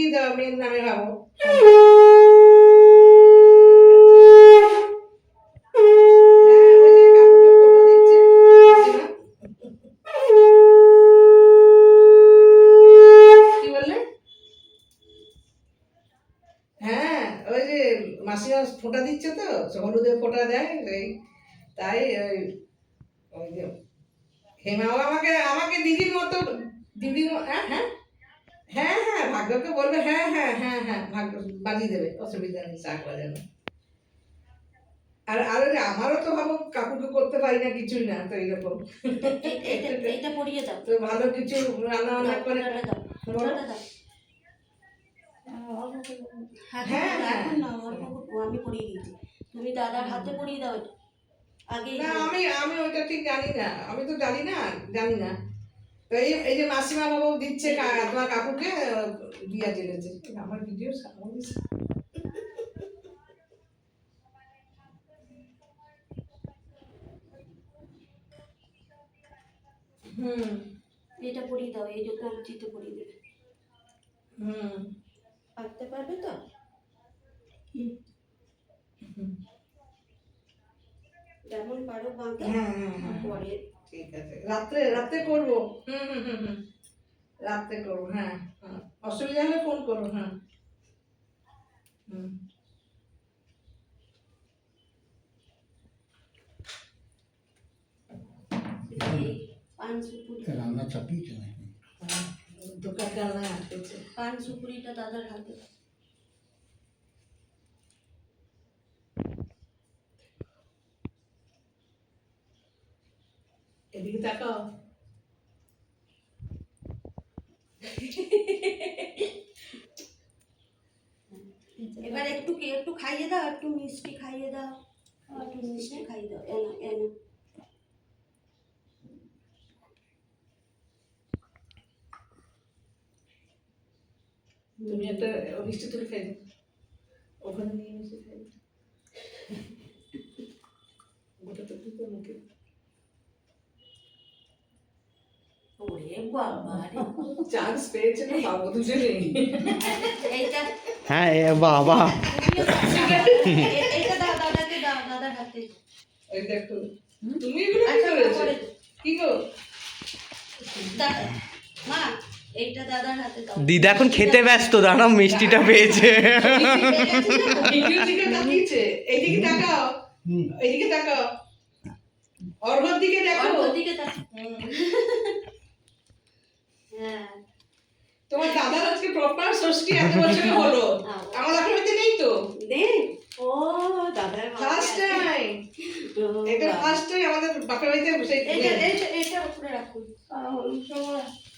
দিয়ে দাও, মেয়ের নামে ভাবো। হ্যাঁ, ওই যে কাকুকে ফটো দিচ্ছে মাসিমা। কি বললে? হ্যাঁ, ওই যে মাসিমা ফোঁটা দিচ্ছে তো, হলুদের ফোঁটা দেয় এই, তাই ওই যে হেমাও আমাকে আমাকে দিদির মতো, দিদির হ্যাঁ হ্যাঁ হ্যাঁ হ্যাঁ ভাগ্যকে বলবে, হ্যাঁ হ্যাঁ হ্যাঁ হ্যাঁ ভাগ্য বাজিয়ে দেবে, অসুবিধা নেই, শাক বাজানো। আর আর ওই আমারও তো ভাবো কাকুকে করতে পারি না, কিছুই না তো এইরকম। এটা পরিয়ে দাও তো ভালো কিছু রান্না বান্না করে বলো। হ্যাঁ এখন না আমি পরিয়ে দিয়েছি, তুমি দাদার হাতে পরিয়ে দাও এটা আগে। না আমি আমি ওইটা ঠিক জানি না, আমি তো জানি না। তো এই যে মাসিমা বাবু দিচ্ছে তোমার কাকুকে দিয়া জেলেছে আমার ভিডিও সামনে। হুম এটা পরিয়ে দাও, এই যে কবজিতে পরিয়ে দেবে। পারতে পারবে তো? যেমন পারো বাঁধো। হ্যাঁ হ্যাঁ হ্যাঁ পরে ঠিক আছে, রাত্রে রাত্রে করবো। রাত্রে করবো, হ্যাঁ হ্যাঁ, অসুবিধা হলে ফোন করো। হ্যাঁ হুম পান সুপুরি, রান্না চাপিয়েছে নাকি? দোকান ডালনায় আটকেছে। পান সুপুরিটা দাদার হাতে। এদিকে তাকাও। এবার একটু একটু খাইয়ে দাও, একটু মিষ্টি খাইয়ে দাও, একটু মিষ্টি খাইয়ে দাও। এনো এনো তুমি একটা মিষ্টি তুলে খাই দাও, ওখানে নিয়ে মিষ্টি খাই দাও। গোটা তো দিতে মুখে। ওরে বাবা রে, চান্স পেয়েছে না বাবু দুজনেই। এইটা হ্যাঁ বাবা, এটা দাও, দাদাকে দাও, দাদার হাতে। এই দেখো তুমি এগুলো কি আচ্ছা করেছো? পরে কি গো? মা এইটা দাদার হাতে দাও। দিদা এখন খেতে ব্যস্ত, দাঁড়াও মিষ্টিটা পেয়েছে। ভিডিও দিকে তাকিয়েছে, এইদিকে তাকাও, এইদিকে তাকাও, অর্ঘর দিকে দেখো। ওদিকে তাক। হ্যাঁ তোমার দাদার আজকে প্রপার ষষ্ঠী এত বছর হলো, আমার বাড়িতে নেই তো। দে ও দাদার ফার্স্ট টাইম, এটা ফার্স্ট টাইম আমাদের বাপের বাড়িতে বসে। এটা উপরে রাখুন।